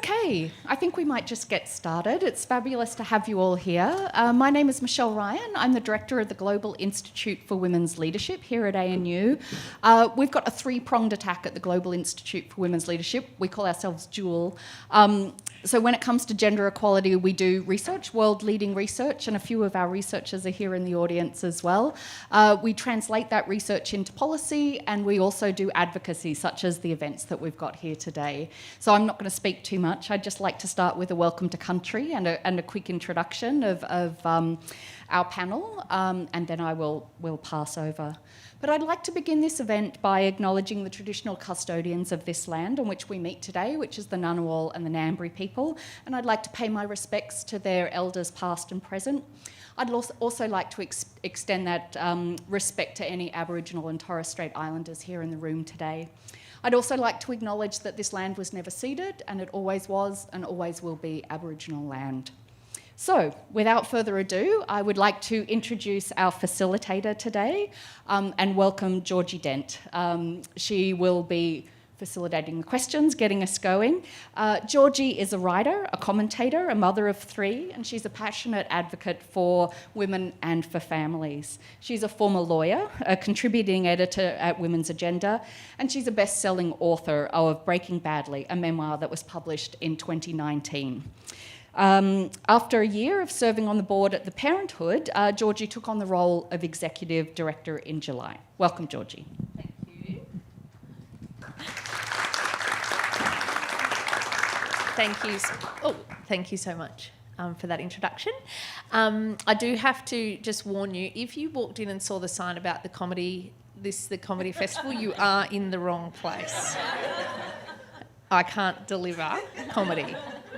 Okay, I think we might just get started. It's fabulous to have you all here. My name is Michelle Ryan. I'm the Director of the Global Institute for Women's Leadership here at ANU. We've got a three-pronged attack at the Global Institute for Women's Leadership. We call ourselves Dual. So when it comes to gender equality, we do research, world-leading research, and a few of our researchers are here in the audience as well. We translate that research into policy, and we also do advocacy, such as the events that we've got here today. So I'm not going to speak too much. I'd just like to start with a welcome to country and a quick introduction of our panel, and then I will pass over. But I'd like to begin this event by acknowledging the traditional custodians of this land on which we meet today, which is the Ngunnawal and the Ngambri people, and I'd like to pay my respects to their elders past and present. I'd also like to extend that respect to any Aboriginal and Torres Strait Islanders here in the room today. I'd also like to acknowledge that this land was never ceded, and it always was and always will be Aboriginal land. So, without further ado, I would like to introduce our facilitator today and welcome Georgie Dent. She will be facilitating the questions, getting us going. Georgie is a writer, a commentator, a mother of three, and she's a passionate advocate for women and for families. She's a former lawyer, a contributing editor at Women's Agenda, and she's a best-selling author of Breaking Badly, a memoir that was published in 2019. After a year of serving on the board at the Parenthood, Georgie took on the role of Executive Director in July. Welcome, Georgie. Thank you. Thank you so much for that introduction. I do have to just warn you, if you walked in and saw the sign about the comedy festival, you are in the wrong place. I can't deliver comedy,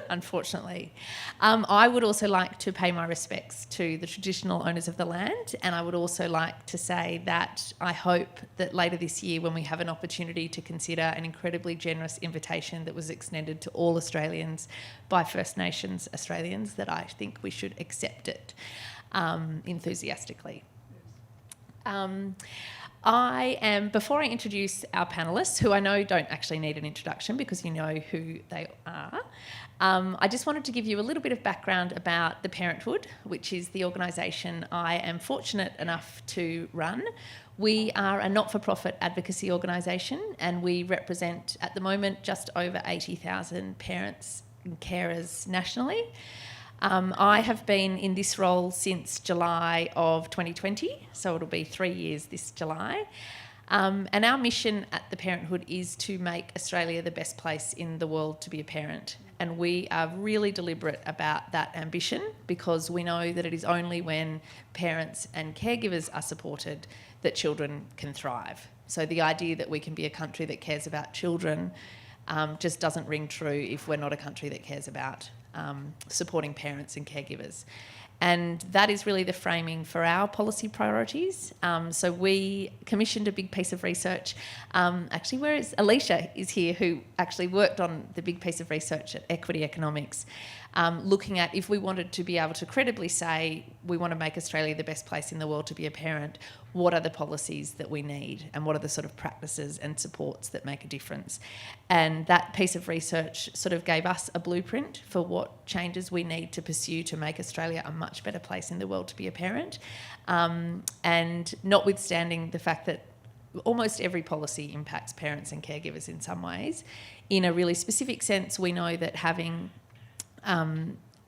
unfortunately. I would also like to pay my respects to the traditional owners of the land, and I would also like to say that I hope that later this year, when we have an opportunity to consider an incredibly generous invitation that was extended to all Australians by First Nations Australians, that I think we should accept it enthusiastically. Before I introduce our panellists, who I know don't actually need an introduction because you know who they are, I just wanted to give you a little bit of background about the Parenthood, which is the organisation I am fortunate enough to run. We are a not-for-profit advocacy organisation, and we represent, at the moment, just over 80,000 parents and carers nationally. I have been in this role since July of 2020, so it'll be 3 years this July. And our mission at the Parenthood is to make Australia the best place in the world to be a parent. And we are really deliberate about that ambition because we know that it is only when parents and caregivers are supported that children can thrive. So the idea that we can be a country that cares about children just doesn't ring true if we're not a country that cares about supporting parents and caregivers. And that is really the framing for our policy priorities. So we commissioned a big piece of research. Actually, Alicia is here, who actually worked on the big piece of research at Equity Economics, looking at if we wanted to be able to credibly say we want to make Australia the best place in the world to be a parent, what are the policies that we need and what are the sort of practices and supports that make a difference. And that piece of research sort of gave us a blueprint for what changes we need to pursue to make Australia a much better place in the world to be a parent. And notwithstanding the fact that almost every policy impacts parents and caregivers in some ways, in a really specific sense, we know that having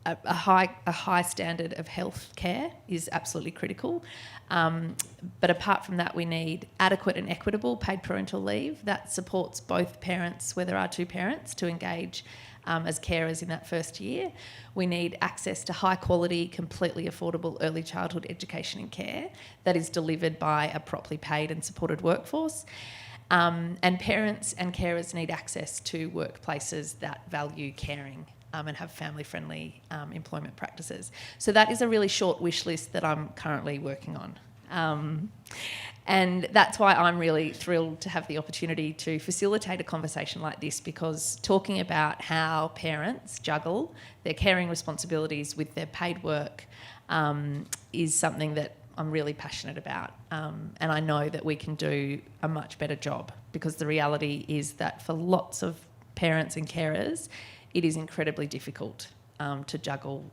a high standard of health care is absolutely critical. But apart from that, we need adequate and equitable paid parental leave that supports both parents, where there are two parents, to engage as carers in that first year. We need access to high quality, completely affordable early childhood education and care that is delivered by a properly paid and supported workforce. And parents and carers need access to workplaces that value caring and have family-friendly employment practices. So that is a really short wish list that I'm currently working on. And that's why I'm really thrilled to have the opportunity to facilitate a conversation like this, because talking about how parents juggle their caring responsibilities with their paid work is something that I'm really passionate about. And I know that we can do a much better job, because the reality is that for lots of parents and carers, it is incredibly difficult to juggle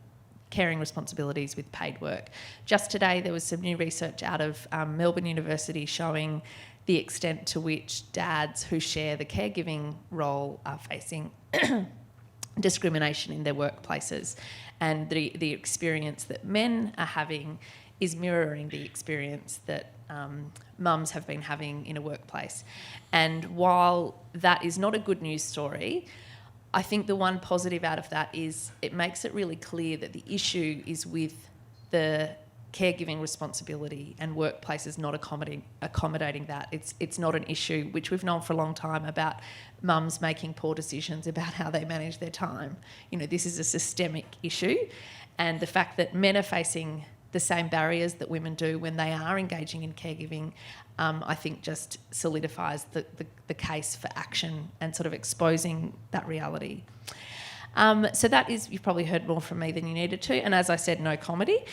caring responsibilities with paid work. Just today there was some new research out of Melbourne University showing the extent to which dads who share the caregiving role are facing discrimination in their workplaces, and the experience that men are having is mirroring the experience that mums have been having in a workplace. And while that is not a good news story, I think the one positive out of that is it makes it really clear that the issue is with the caregiving responsibility and workplaces not accommodating that. It's not an issue, which we've known for a long time, about mums making poor decisions about how they manage their time. You know, this is a systemic issue, and the fact that men are facing the same barriers that women do when they are engaging in caregiving, I think just solidifies the case for action and sort of exposing that reality. So that is, you've probably heard more from me than you needed to, and as I said, no comedy.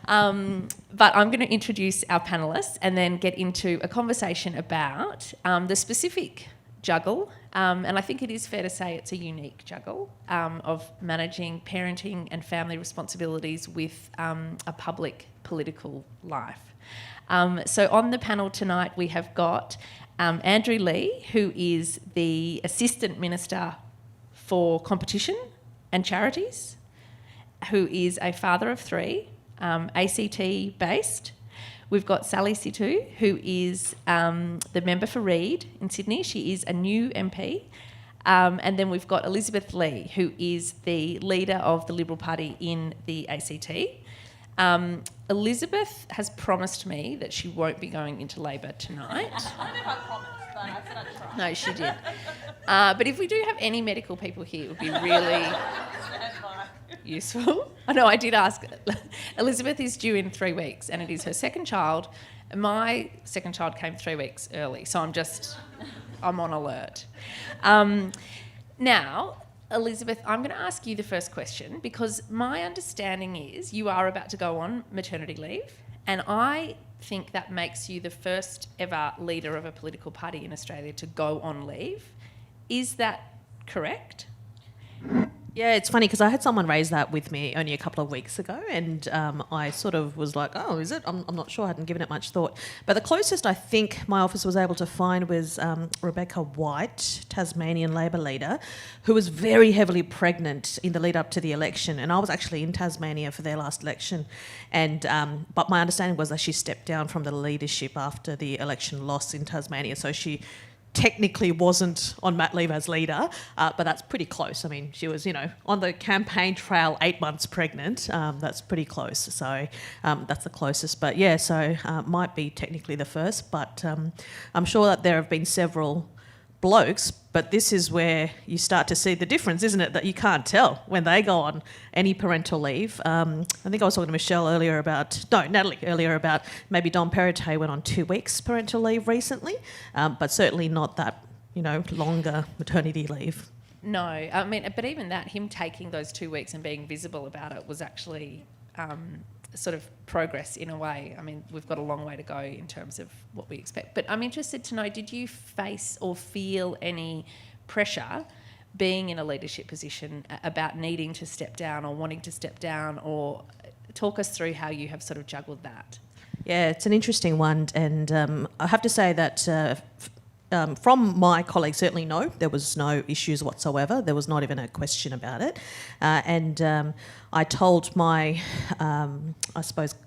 But I'm going to introduce our panellists and then get into a conversation about the specific juggle, and I think it is fair to say it's a unique juggle of managing parenting and family responsibilities with a public political life. So on the panel tonight we have got Andrew Leigh, who is the Assistant Minister for Competition and Charities, who is a father of three, ACT based. We've got Sally Sitou, who is the member for Reid in Sydney. She is a new MP. And then we've got Elizabeth Lee, who is the leader of the Liberal Party in the ACT. Elizabeth has promised me that she won't be going into Labor tonight. I don't know if I promised, but I said I'd try. No, she did. But if we do have any medical people here, it would be really useful. I know, I did ask. Elizabeth is due in 3 weeks, and it is her second child. My second child came 3 weeks early, so I'm on alert. Now, Elizabeth, I'm going to ask you the first question, because my understanding is you are about to go on maternity leave, and I think that makes you the first ever leader of a political party in Australia to go on leave. Is that correct? Yeah, it's funny because I had someone raise that with me only a couple of weeks ago, and I sort of was like, oh, is it? I'm not sure. I hadn't given it much thought. But the closest I think my office was able to find was Rebecca White, Tasmanian Labor leader, who was very heavily pregnant in the lead up to the election. And I was actually in Tasmania for their last election. And but my understanding was that she stepped down from the leadership after the election loss in Tasmania. So she technically wasn't on mat leave as leader, but that's pretty close. I mean, she was, on the campaign trail 8 months pregnant. That's pretty close. So that's the closest. But yeah, so might be technically the first, but I'm sure that there have been several blokes, but this is where you start to see the difference, isn't it? That you can't tell when they go on any parental leave. I think I was talking to Natalie earlier about maybe Dom Perrottet went on 2 weeks parental leave recently, but certainly not that, longer maternity leave. No, I mean, but even that, him taking those 2 weeks and being visible about it was actually sort of progress in a way. I mean, we've got a long way to go in terms of what we expect. But I'm interested to know, did you face or feel any pressure being in a leadership position about needing to step down or wanting to step down, or talk us through how you have sort of juggled that? Yeah, it's an interesting one, and I have to say that from my colleagues, certainly no, there was no issues whatsoever. There was not even a question about it. And I told my,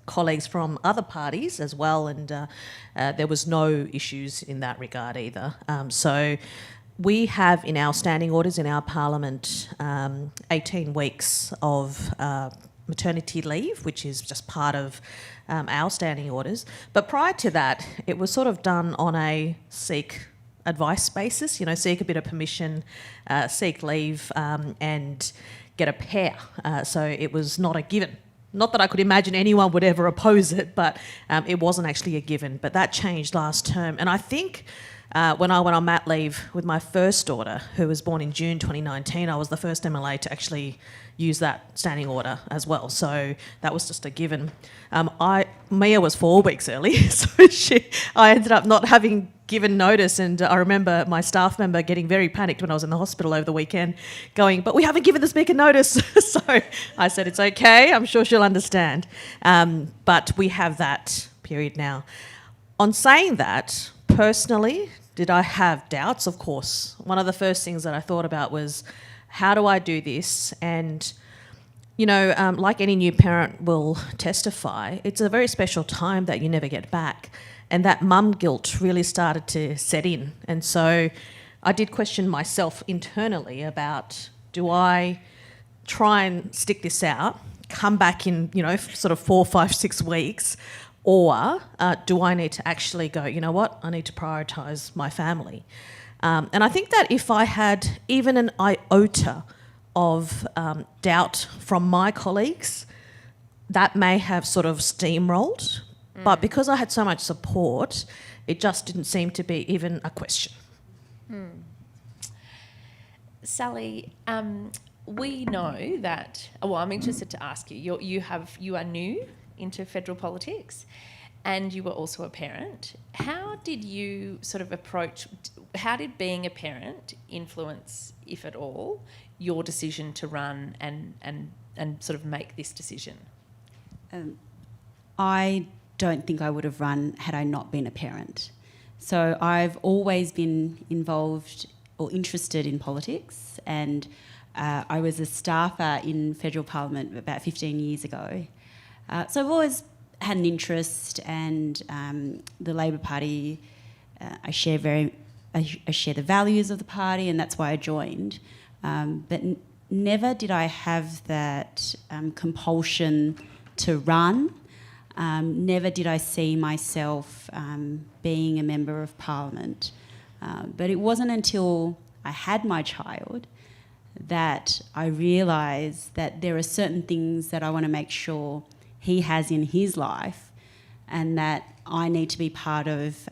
colleagues from other parties as well, and there was no issues in that regard either. So we have in our standing orders in our parliament 18 weeks of maternity leave, which is just part of our standing orders. But prior to that, it was sort of done on a seek advice basis, seek a bit of permission, seek leave, and get a pair. So it was not a given. Not that I could imagine anyone would ever oppose it, but it wasn't actually a given. But that changed last term. And I think when I went on mat leave with my first daughter, who was born in June 2019, I was the first MLA to actually use that standing order as well. So that was just a given. Mia was 4 weeks early, so I ended up not having given notice, and I remember my staff member getting very panicked when I was in the hospital over the weekend, going, "But we haven't given the Speaker notice." So I said, "It's okay, I'm sure she'll understand." But we have that period now. On saying that, personally, did I have doubts? Of course. One of the first things that I thought about was, how do I do this? And, you know, like any new parent will testify, it's a very special time that you never get back. And that mum guilt really started to set in. And so I did question myself internally about, do I try and stick this out, come back in, you know, sort of 4, 5, 6 weeks, or do I need to actually go, you know what, I need to prioritise my family? And I think that if I had even an iota of doubt from my colleagues, that may have sort of steamrolled. But because I had so much support, it just didn't seem to be even a question. Sally, we know that. Well, I'm interested to ask you. You are new into federal politics, and you were also a parent. How did you sort of approach? How did being a parent influence, if at all, your decision to run and sort of make this decision? I don't think I would have run had I not been a parent. So I've always been involved or interested in politics, and I was a staffer in federal parliament about 15 years ago. So I've always had an interest, and the Labor Party, I share the values of the party, and that's why I joined. But never did I have that compulsion to run. Never did I see myself being a member of parliament. But it wasn't until I had my child that I realised that there are certain things that I want to make sure he has in his life, and that I need to be part of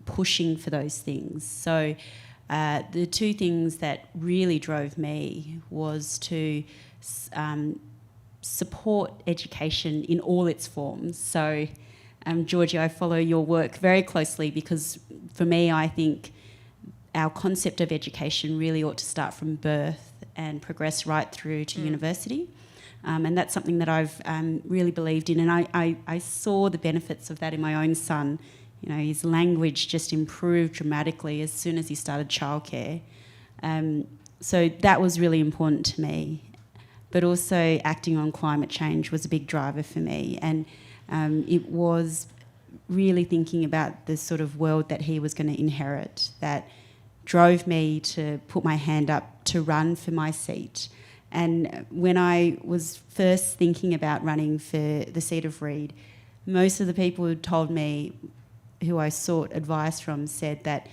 pushing for those things. So the two things that really drove me was to support education in all its forms. So, Georgie, I follow your work very closely, because for me, I think our concept of education really ought to start from birth and progress right through to university. And that's something that I've really believed in. And I saw the benefits of that in my own son. You know, his language just improved dramatically as soon as he started childcare. So that was really important to me. But also acting on climate change was a big driver for me. And it was really thinking about the sort of world that he was going to inherit that drove me to put my hand up to run for my seat. And when I was first thinking about running for the seat of Reid, most of the people who told me, who I sought advice from, said that,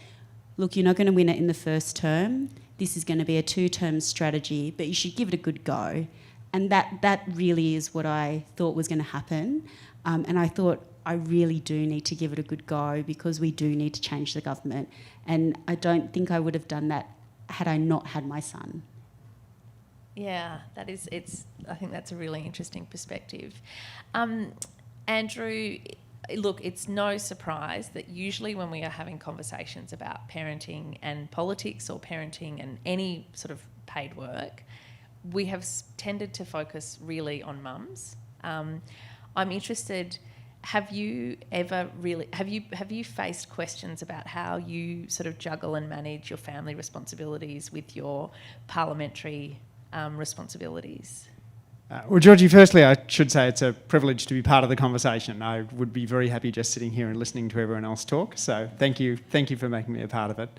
look, you're not going to win it in the first term. This is going to be a 2-term strategy, but you should give it a good go. And that really is what I thought was going to happen. And I thought, I really do need to give it a good go, because we do need to change the government. And I don't think I would have done that had I not had my son. Yeah, I think that's a really interesting perspective. Andrew, look, it's no surprise that usually when we are having conversations about parenting and politics, or parenting and any sort of paid work, we have tended to focus really on mums. I'm interested, have you faced questions about how you sort of juggle and manage your family responsibilities with your parliamentary responsibilities? Well, Georgie, firstly, I should say it's a privilege to be part of the conversation. I would be very happy just sitting here and listening to everyone else talk. So thank you for making me a part of it.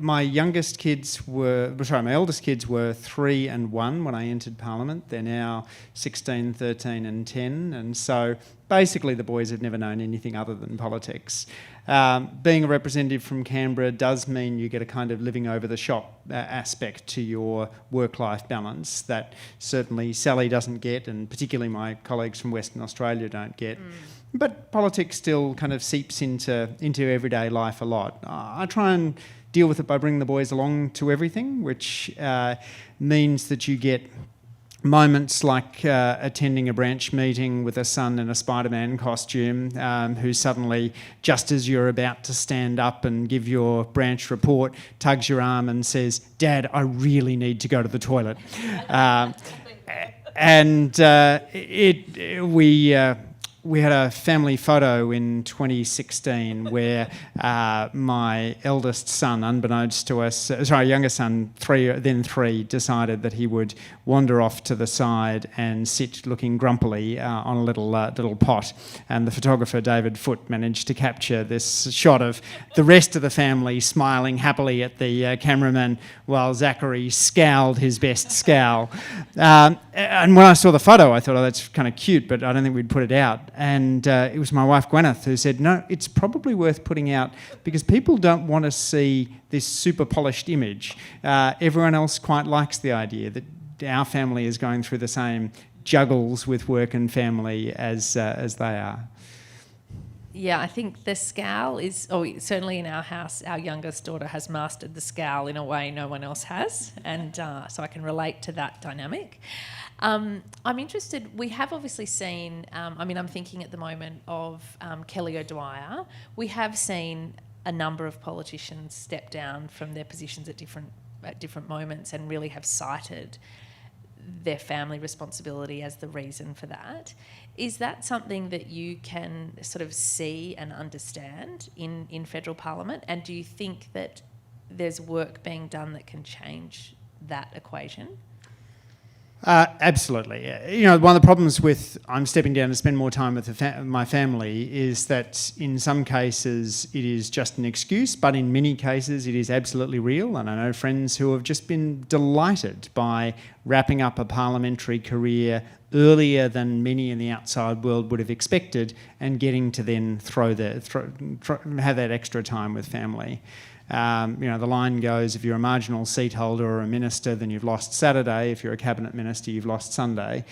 My eldest kids were 3 and 1 when I entered Parliament. They're now 16, 13 and 10. And so basically the boys have never known anything other than politics. Being a representative from Canberra does mean you get a kind of living over the shop aspect to your work-life balance that certainly Sally doesn't get, and particularly my colleagues from Western Australia don't get. But politics still kind of seeps into everyday life a lot. I try and deal with it by bringing the boys along to everything, which means that you get moments like attending a branch meeting with a son in a Spider-Man costume who suddenly, just as you're about to stand up and give your branch report, tugs your arm and says, "Dad, I really need to go to the toilet." We had a family photo in 2016 where my eldest son, unbeknownst to us, younger son, three, decided that he would wander off to the side and sit looking grumpily on a little pot. And the photographer, David Foote, managed to capture this shot of the rest of the family smiling happily at the cameraman while Zachary scowled his best scowl. And when I saw the photo, I thought, oh, that's kind of cute, but I don't think we'd put it out. And it was my wife Gwyneth who said, no, it's probably worth putting out because people don't want to see this super polished image. Everyone else quite likes the idea that our family is going through the same juggles with work and family as they are. Yeah, I think the scowl is, certainly in our house, our youngest daughter has mastered the scowl in a way no one else has, and so I can relate to that dynamic. I'm interested, we have obviously seen, I'm thinking at the moment of Kelly O'Dwyer. We have seen a number of politicians step down from their positions at different moments and really have cited their family responsibility as the reason for that. Is that something that you can sort of see and understand in federal parliament? And do you think that there's work being done that can change that equation? Absolutely. One of the problems with I'm stepping down to spend more time with my family is that in some cases it is just an excuse, but in many cases it is absolutely real. And I know friends who have just been delighted by wrapping up a parliamentary career earlier than many in the outside world would have expected and getting to then have that extra time with family. The line goes, if you're a marginal seat holder or a minister, then you've lost Saturday. If you're a cabinet minister, you've lost Sunday.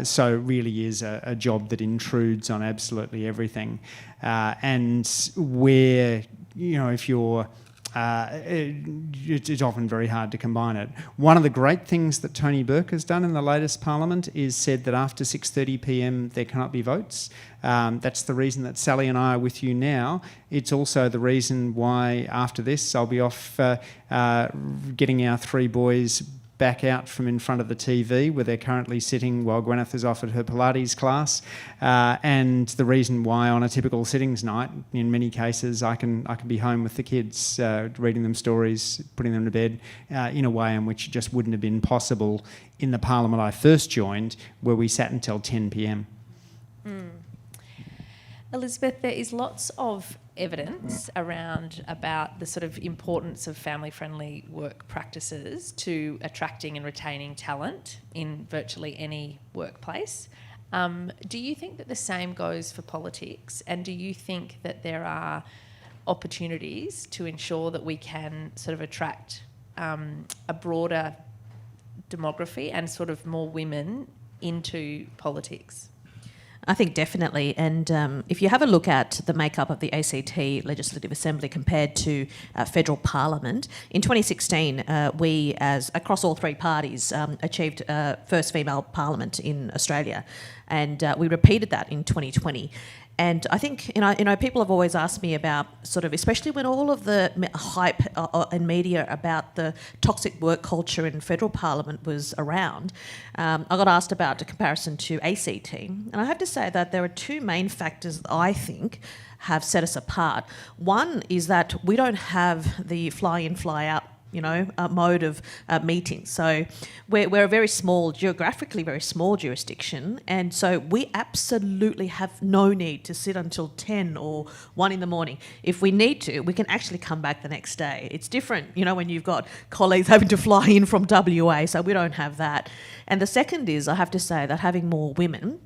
So it really is a job that intrudes on absolutely everything. And where, if you're... it's often very hard to combine it. One of the great things that Tony Burke has done in the latest parliament is said that after 6:30 p.m. there cannot be votes. That's the reason that Sally and I are with you now. It's also the reason why after this I'll be off getting our three boys back out from in front of the TV where they're currently sitting while Gwyneth is off at her Pilates class, and the reason why on a typical sittings night, in many cases, I can be home with the kids, reading them stories, putting them to bed, in a way in which it just wouldn't have been possible in the parliament I first joined, where we sat until 10 p.m. Elizabeth, there is lots of evidence about the sort of importance of family-friendly work practices to attracting and retaining talent in virtually any workplace. Do you think that the same goes for politics? And do you think that there are opportunities to ensure that we can sort of attract a broader demography and sort of more women into politics? I think definitely. And if you have a look at the makeup of the ACT Legislative Assembly compared to federal parliament, in 2016 we, as across all three parties, achieved first female parliament in Australia, and we repeated that in 2020. And I think, people have always asked me about sort of, especially when all of the hype and media about the toxic work culture in federal parliament was around, I got asked about the comparison to ACT. And I have to say that there are two main factors that I think have set us apart. One is that we don't have the fly-in, fly-out mode of meetings. So we're a very small, geographically very small jurisdiction, and so we absolutely have no need to sit until 10 or 1 in the morning. If we need to, we can actually come back the next day. It's different, when you've got colleagues having to fly in from WA, so we don't have that. And the second is, I have to say that having more women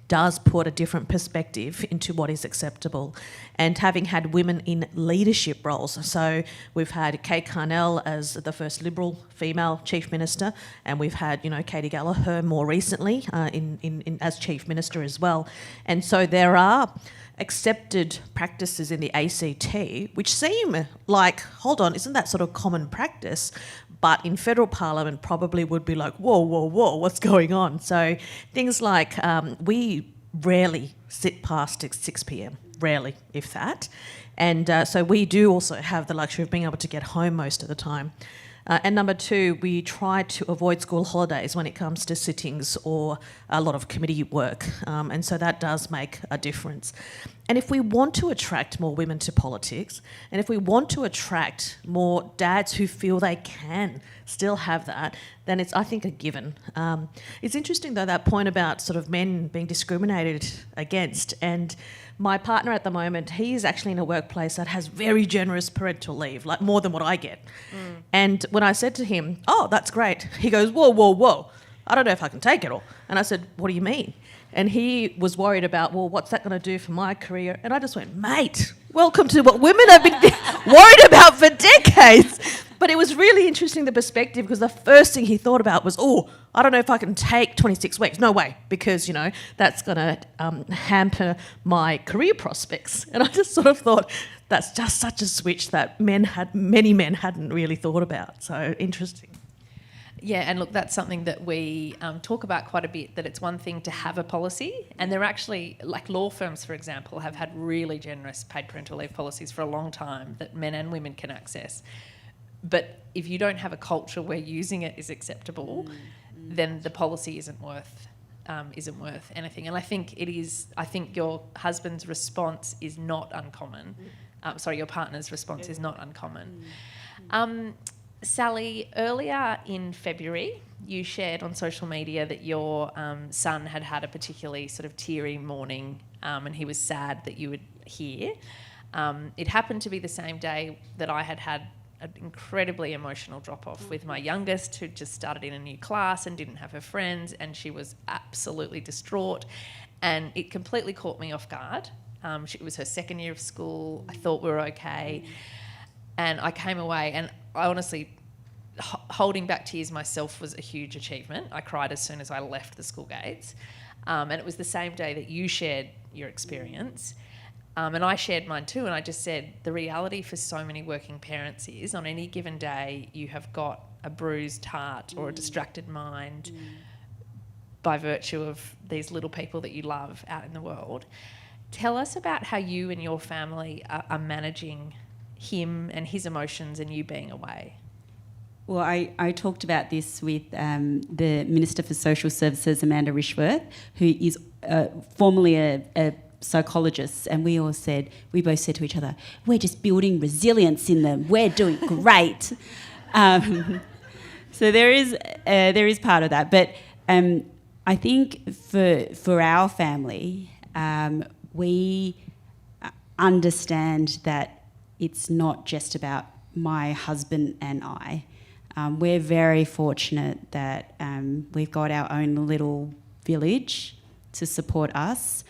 does put a different perspective into what is acceptable. And having had women in leadership roles, so we've had Kate Carnell as the first Liberal female Chief Minister, and we've had, Katie Gallagher more recently as Chief Minister as well. And so there are accepted practices in the ACT, which seem like, hold on, isn't that sort of common practice? But in federal parliament probably would be like, whoa, whoa, whoa, what's going on? So things like we rarely sit past 6 p.m, rarely, if that. And so we do also have the luxury of being able to get home most of the time. And number two, we try to avoid school holidays when it comes to sittings or a lot of committee work. And so that does make a difference. And if we want to attract more women to politics, and if we want to attract more dads who feel they can still have that, then it's, I think, a given. It's interesting, though, that point about sort of men being discriminated against. And my partner at the moment, he is actually in a workplace that has very generous parental leave, like more than what I get. And when I said to him, oh, that's great, he goes, whoa, whoa, whoa, I don't know if I can take it all. And I said, what do you mean? And he was worried about, well, what's that going to do for my career? And I just went, mate, welcome to what women have been worried about for decades. But it was really interesting, the perspective, because the first thing he thought about was, oh, I don't know if I can take 26 weeks. No way, because, you know, that's going to hamper my career prospects. And I just sort of thought that's just such a switch that many men hadn't really thought about. So interesting. Yeah, and look, that's something that we talk about quite a bit, that it's one thing to have a policy, and they're actually, like law firms, for example, have had really generous paid parental leave policies for a long time that men and women can access. But if you don't have a culture where using it is acceptable, then the policy isn't worth anything. And I think it is. I think your husband's response is not uncommon. Your partner's response is not uncommon. Sally, earlier in February, you shared on social media that your son had a particularly sort of teary morning, and he was sad that you would hear. It happened to be the same day that I had an incredibly emotional drop-off with my youngest, who just started in a new class and didn't have her friends, and she was absolutely distraught, and it completely caught me off guard. It was her second year of school. I thought we were okay, and I came away, and I honestly, holding back tears myself was a huge achievement. I cried as soon as I left the school gates, and it was the same day that you shared your experience. And I shared mine too, and I just said the reality for so many working parents is on any given day you have got a bruised heart or a distracted mind by virtue of these little people that you love out in the world. Tell us about how you and your family are managing him and his emotions and you being away. Well, I talked about this with the Minister for Social Services, Amanda Rishworth, who is formerly a psychologist, and we both said to each other, we're just building resilience in them, we're doing great. So there is part of that, but I think for our family, we understand that it's not just about my husband and I. We're very fortunate that we've got our own little village to support us.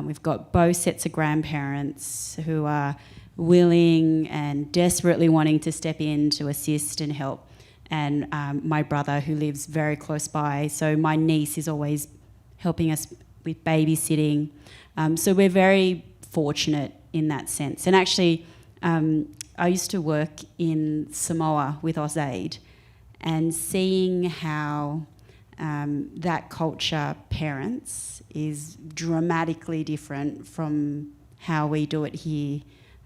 We've got both sets of grandparents who are willing and desperately wanting to step in to assist and help, and my brother who lives very close by. So my niece is always helping us with babysitting. So we're very fortunate in that sense. And actually, I used to work in Samoa with AusAid, and seeing how that culture parents is dramatically different from how we do it here.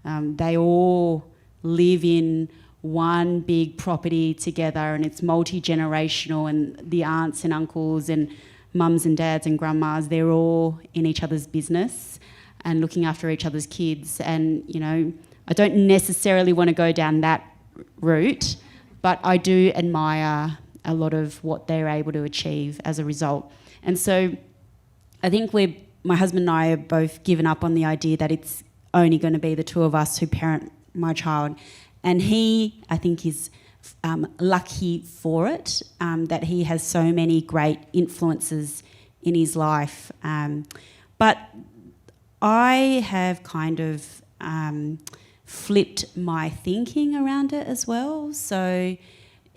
They all live in one big property together, and it's multi-generational, and the aunts and uncles and mums and dads and grandmas, they're all in each other's business and looking after each other's kids. And, you know, I don't necessarily want to go down that route, but I do admire a lot of what they're able to achieve as a result. And so I think my husband and I are both given up on the idea that it's only going to be the two of us who parent my child. And he, I think, is lucky for it, that he has so many great influences in his life. But I have kind of flipped my thinking around it as well. So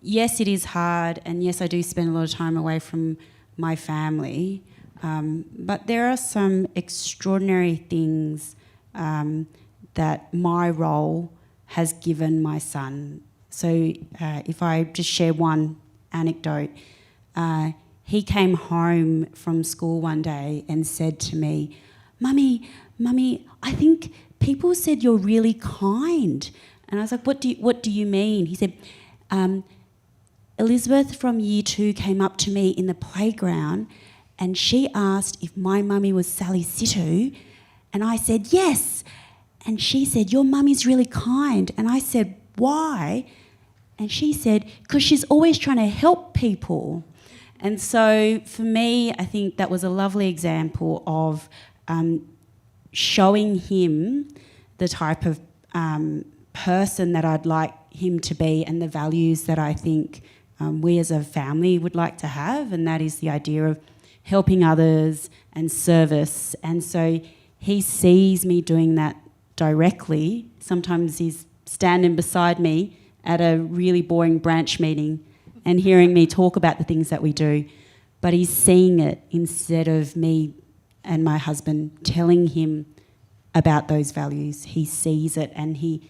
yes, it is hard, and yes, I do spend a lot of time away from my family, but there are some extraordinary things that my role has given my son. So if I just share one anecdote, he came home from school one day and said to me, Mummy, I think people said you're really kind. And I was like, what do you mean? He said, Elizabeth from year 2 came up to me in the playground and she asked if my mummy was Sally Sitou, and I said, yes. And she said, your mummy's really kind. And I said, why? And she said, because she's always trying to help people. And so for me, I think that was a lovely example of showing him the type of person that I'd like him to be and the values that I think we as a family would like to have, and that is the idea of helping others and service. And so he sees me doing that directly. Sometimes he's standing beside me at a really boring branch meeting and hearing me talk about the things that we do, but he's seeing it instead of me and my husband telling him about those values. He sees it and he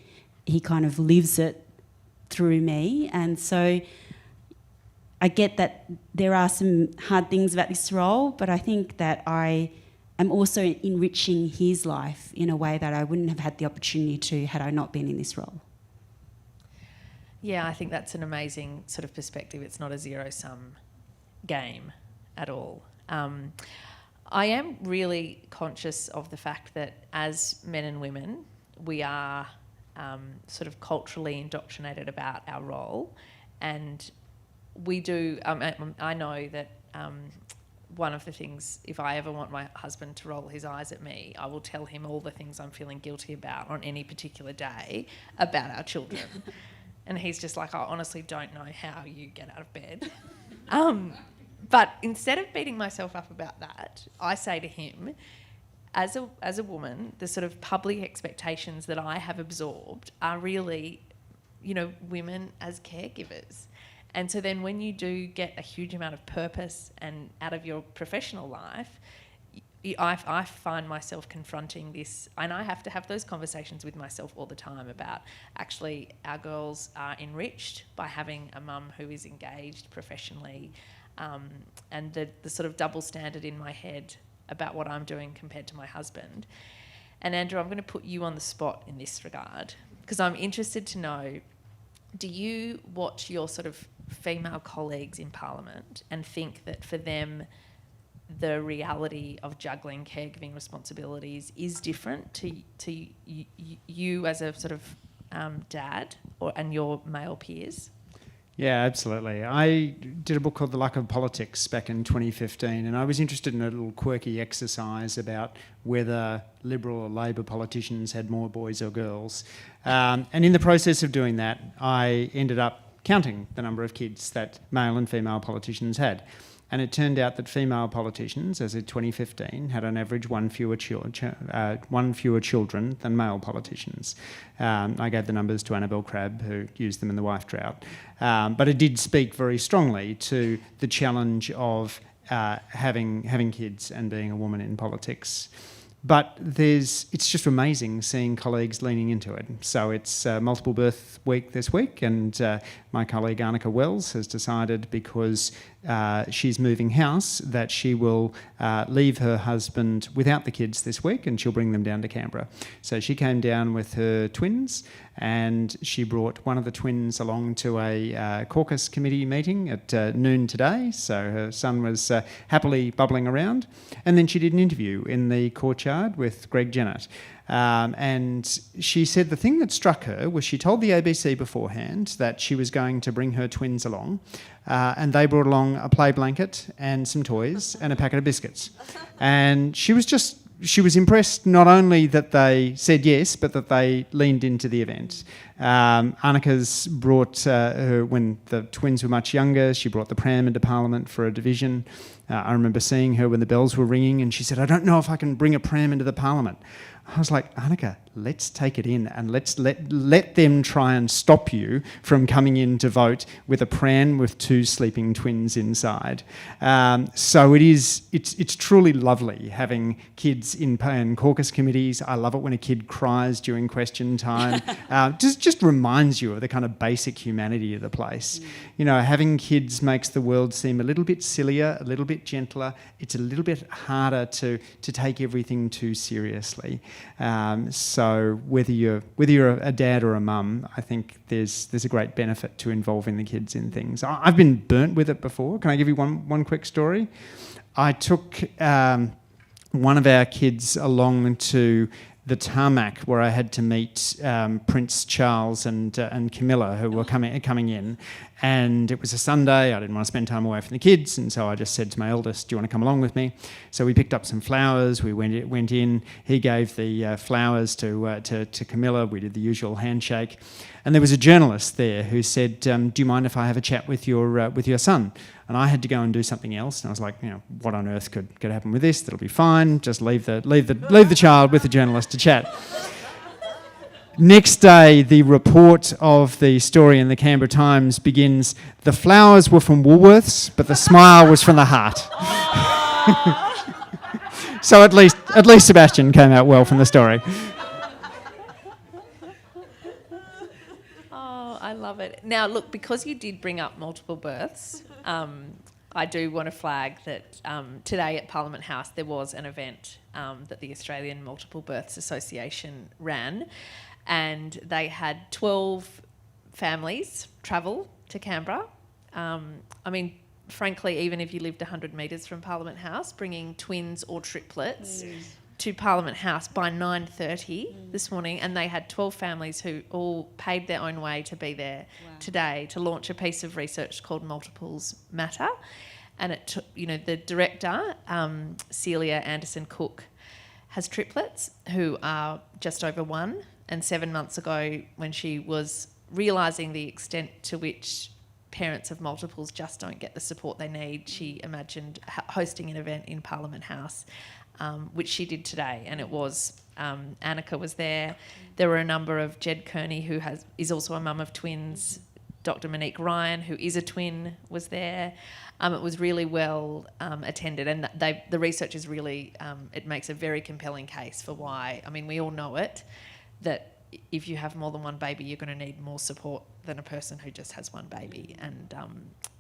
kind of lives it through me. And so I get that there are some hard things about this role, but I think that I am also enriching his life in a way that I wouldn't have had the opportunity to had I not been in this role. Yeah, I think that's an amazing sort of perspective. It's not a zero-sum game at all. I am really conscious of the fact that as men and women, we are sort of culturally indoctrinated about our role, and we do. I know that one of the things, if I ever want my husband to roll his eyes at me, I will tell him all the things I'm feeling guilty about on any particular day about our children. And he's just like, I honestly don't know how you get out of bed. But instead of beating myself up about that, I say to him, as a woman, the sort of public expectations that I have absorbed are really, women as caregivers. And so then when you do get a huge amount of purpose and out of your professional life, I find myself confronting this, and I have to have those conversations with myself all the time about actually our girls are enriched by having a mum who is engaged professionally, and the sort of double standard in my head about what I'm doing compared to my husband. And Andrew, I'm going to put you on the spot in this regard because I'm interested to know, do you watch your sort of female colleagues in Parliament and think that for them the reality of juggling caregiving responsibilities is different to you as a sort of dad and your male peers? Yeah, absolutely. I did a book called The Luck of Politics back in 2015, and I was interested in a little quirky exercise about whether Liberal or Labor politicians had more boys or girls. And in the process of doing that, I ended up counting the number of kids that male and female politicians had. And it turned out that female politicians, as in 2015, had on average one fewer children than male politicians. I gave the numbers to Annabelle Crabb, who used them in the wife drought. But it did speak very strongly to the challenge of having kids and being a woman in politics. But it's just amazing seeing colleagues leaning into it. So it's multiple birth week this week, and my colleague Arnica Wells has decided, because she's moving house, that she will leave her husband without the kids this week, and she'll bring them down to Canberra. So she came down with her twins, and she brought one of the twins along to a caucus committee meeting at noon today. So her son was happily bubbling around. And then she did an interview in the courtyard with Greg Jennett. And she said the thing that struck her was she told the ABC beforehand that she was going to bring her twins along, and they brought along a play blanket and some toys and a packet of biscuits. And she was impressed not only that they said yes, but that they leaned into the event. Annika's brought her, when the twins were much younger, she brought the pram into Parliament for a division. I remember seeing her when the bells were ringing, and she said, I don't know if I can bring a pram into the Parliament. I was like, Annika, let's take it in and let's let them try and stop you from coming in to vote with a pram with 2 sleeping twins inside. So it's truly lovely having kids in caucus committees. I love it when a kid cries during question time. Just reminds you of the kind of basic humanity of the place. You know, having kids makes the world seem a little bit sillier, a little bit gentler. It's a little bit harder to take everything too seriously. So whether you're a dad or a mum, I think there's a great benefit to involving the kids in things. I've been burnt with it before. Can I give you one quick story? I took one of our kids along to the tarmac where I had to meet Prince Charles and Camilla, who were coming in. And it was a Sunday. I didn't want to spend time away from the kids, and so I just said to my eldest, "Do you want to come along with me?" So we picked up some flowers. We went in. He gave the flowers to Camilla. We did the usual handshake. And there was a journalist there who said, "Do you mind if I have a chat with your son?" And I had to go and do something else. And I was like, what on earth could happen with this? That'll be fine. Just leave the child with the journalist to chat. Next day, the report of the story in the Canberra Times begins, "The flowers were from Woolworths, but the smile was from the heart." So at least Sebastian came out well from the story. I love it. Now, look, because you did bring up multiple births, I do want to flag that today at Parliament House there was an event that the Australian Multiple Births Association ran, and they had 12 families travel to Canberra. I mean, frankly, even if you lived 100 metres from Parliament House, bringing twins or triplets to Parliament House by 9:30 this morning, and they had 12 families who all paid their own way to be there today to launch a piece of research called Multiples Matter. And it took, the director, Celia Anderson-Cook, has triplets who are just over 1, and 7 months ago, when she was realising the extent to which parents of multiples just don't get the support they need, she imagined hosting an event in Parliament House, which she did today, and it was Annika was there. There were a number of Jed Kearney, who is also a mum of twins. Dr. Monique Ryan, who is a twin, was there. It was really well attended, and the research is really it makes a very compelling case for why. I mean, we all know it, that if you have more than one baby, you're going to need more support than a person who just has one baby, and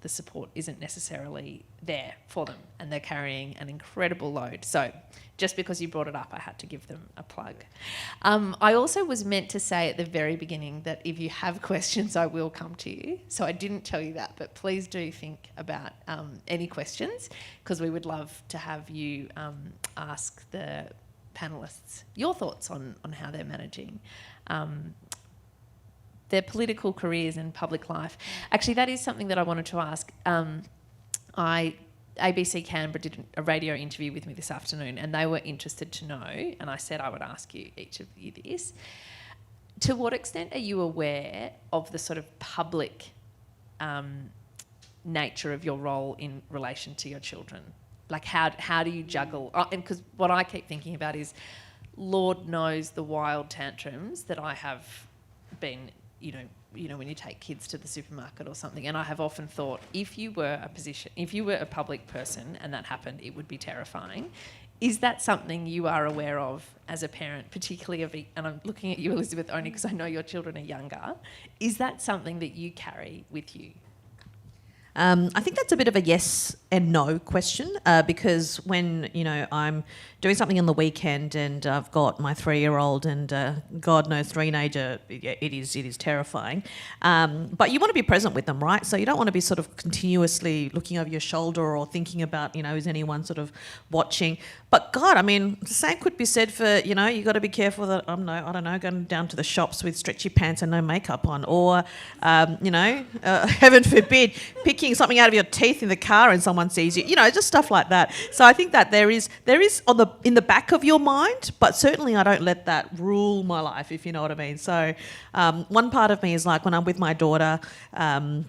the support isn't necessarily there for them, and they're carrying an incredible load. So just because you brought it up, I had to give them a plug. I also was meant to say at the very beginning that if you have questions, I will come to you. So I didn't tell you that, but please do think about any questions, because we would love to have you ask the panellists your thoughts on how they're managing their political careers and public life. Actually, that is something that I wanted to ask. ABC Canberra did a radio interview with me this afternoon, and they were interested to know, and I said I would ask each of you this. To what extent are you aware of the sort of public nature of your role in relation to your children? Like, how do you juggle? And because what I keep thinking about is, Lord knows the wild tantrums that I have been, when you take kids to the supermarket or something. And I have often thought, if you were a public person and that happened, it would be terrifying. Is that something you are aware of as a parent, particularly and I'm looking at you, Elizabeth, only because I know your children are younger. Is that something that you carry with you? I think that's a bit of a yes and no question, because when I'm doing something on the weekend and I've got my 3-year-old and God knows teenager, it is terrifying. But you want to be present with them, right? So you don't want to be sort of continuously looking over your shoulder or thinking about is anyone sort of watching. But God, I mean, the same could be said for you got to be careful that going down to the shops with stretchy pants and no makeup on, or heaven forbid, picking something out of your teeth in the car and someone sees you, just stuff like that. So I think that there is in the back of your mind, but certainly I don't let that rule my life, if you know what I mean. So one part of me is like, when I'm with my daughter, I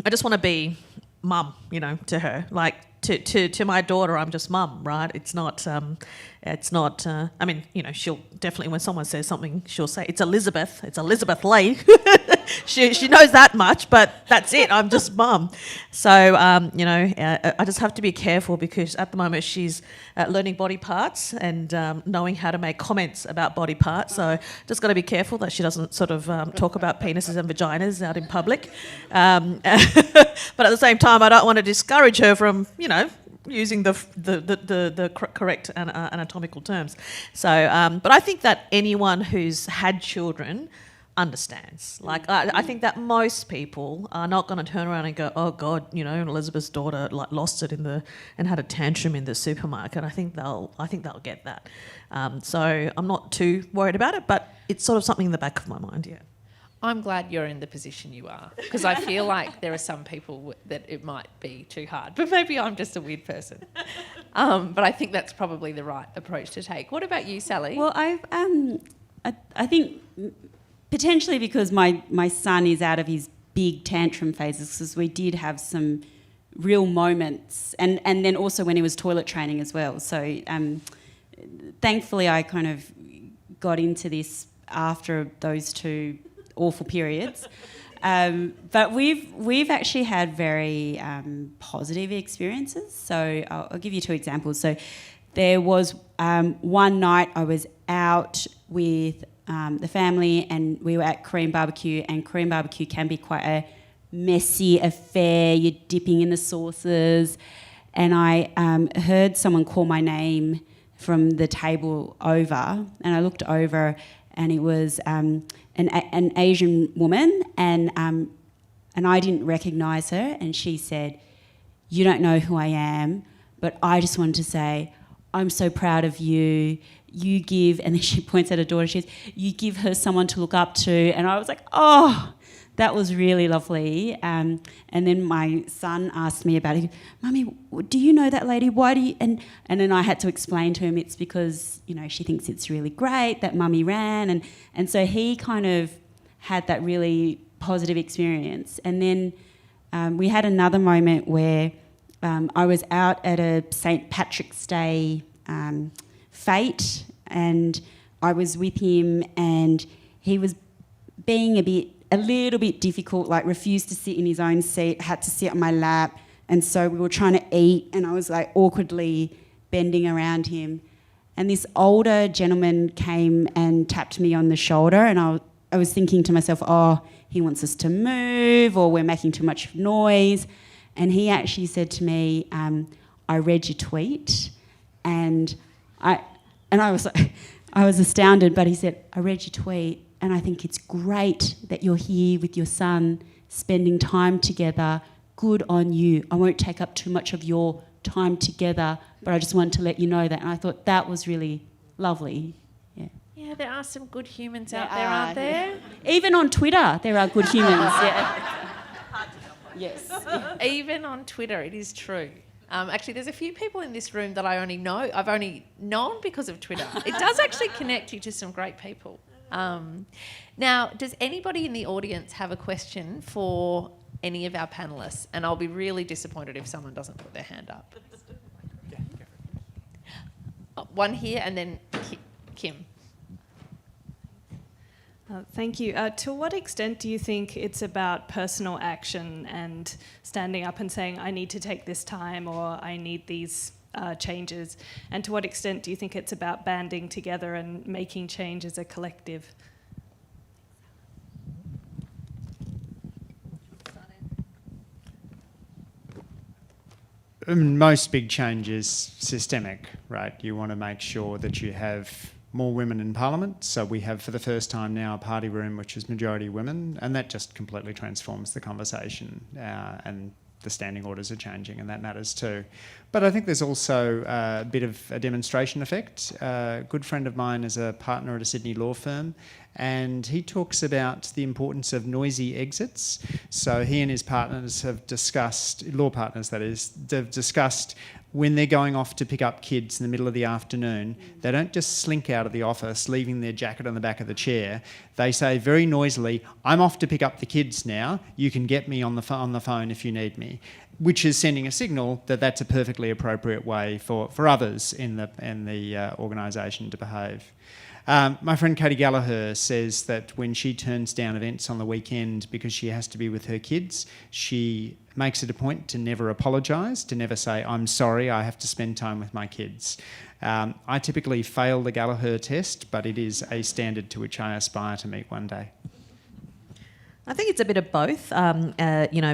just want to be mum, to her. Like, to my daughter, I'm just mum, right? It's not. I mean, you know, she'll definitely, when someone says something, she'll say it's Elizabeth Leigh. she knows that much, but that's it. I'm just mum. So you know, I just have to be careful because at the moment she's learning body parts and knowing how to make comments about body parts. So just got to be careful that she doesn't sort of talk about penises and vaginas out in public. But at the same time, I don't want to discourage her from, you know, using the correct anatomical terms. So, but I think that anyone who's had children understands. Like, I think that most people are not going to turn around and go, oh God, you know, Elizabeth's daughter like lost it and had a tantrum in the supermarket. I think they'll get that. So I'm not too worried about it, but it's sort of something in the back of my mind. Yeah. I'm glad you're in the position you are, because I feel like there are some people that it might be too hard, but maybe I'm just a weird person. But I think that's probably the right approach to take. What about you, Sally? Well, I think potentially because my son is out of his big tantrum phases, because we did have some real moments, and then also when he was toilet training as well. So thankfully I kind of got into this after those two awful periods, but we've actually had very positive experiences. So I'll give you two examples. So there was one night I was out with the family and we were at Korean barbecue, and Korean barbecue can be quite a messy affair. You're dipping in the sauces, and I heard someone call my name from the table over, and I looked over and it was an Asian woman, and I didn't recognise her, and she said, "You don't know who I am, but I just wanted to say I'm so proud of you. You give," and then she points at her daughter, she says, "You give her someone to look up to," and I was like, oh, that was really lovely. And then my son asked me about it. "Mummy, do you know that lady? Why do you..." And then I had to explain to him it's because, you know, she thinks it's really great that Mummy ran. And so he kind of had that really positive experience. And then we had another moment where I was out at a St. Patrick's Day fete, and I was with him, and he was being a little bit difficult, like refused to sit in his own seat, had to sit on my lap, and so we were trying to eat, and I was like awkwardly bending around him, and this older gentleman came and tapped me on the shoulder, and I was thinking to myself, oh, he wants us to move, or we're making too much noise, and he actually said to me, "I read your tweet," and I was like, I was astounded, but he said, "I read your tweet, and I think it's great that you're here with your son, spending time together. Good on you. I won't take up too much of your time together, but I just wanted to let you know that." And I thought that was really lovely. Yeah. Yeah, there are some good humans out there, aren't there? Even on Twitter, there are good humans. Yeah. Yes. Even on Twitter, it is true. Actually, there's a few people in this room that I've only known because of Twitter. It does actually connect you to some great people. Now, does anybody in the audience have a question for any of our panellists? And I'll be really disappointed if someone doesn't put their hand up. One here, and then Kim. Thank you. To what extent do you think it's about personal action and standing up and saying, I need to take this time, or I need these changes? And to what extent do you think it's about banding together and making change as a collective? Most big change is systemic, right? You want to make sure that you have more women in Parliament. So we have, for the first time now, a party room which is majority women, and that just completely transforms the conversation, and the standing orders are changing, and that matters too. But I think there's also a bit of a demonstration effect. A good friend of mine is a partner at a Sydney law firm, and he talks about the importance of noisy exits. So he and his partners have discussed, law partners that is, they've discussed when they're going off to pick up kids in the middle of the afternoon, they don't just slink out of the office, leaving their jacket on the back of the chair. They say very noisily, "I'm off to pick up the kids now. You can get me on the phone if you need me," which is sending a signal that that's a perfectly appropriate way for others in the organisation to behave. My friend Katie Gallagher says that when she turns down events on the weekend because she has to be with her kids, she makes it a point to never apologise, to never say, "I'm sorry, I have to spend time with my kids." I typically fail the Gallagher test, but it is a standard to which I aspire to meet one day. I think it's a bit of both,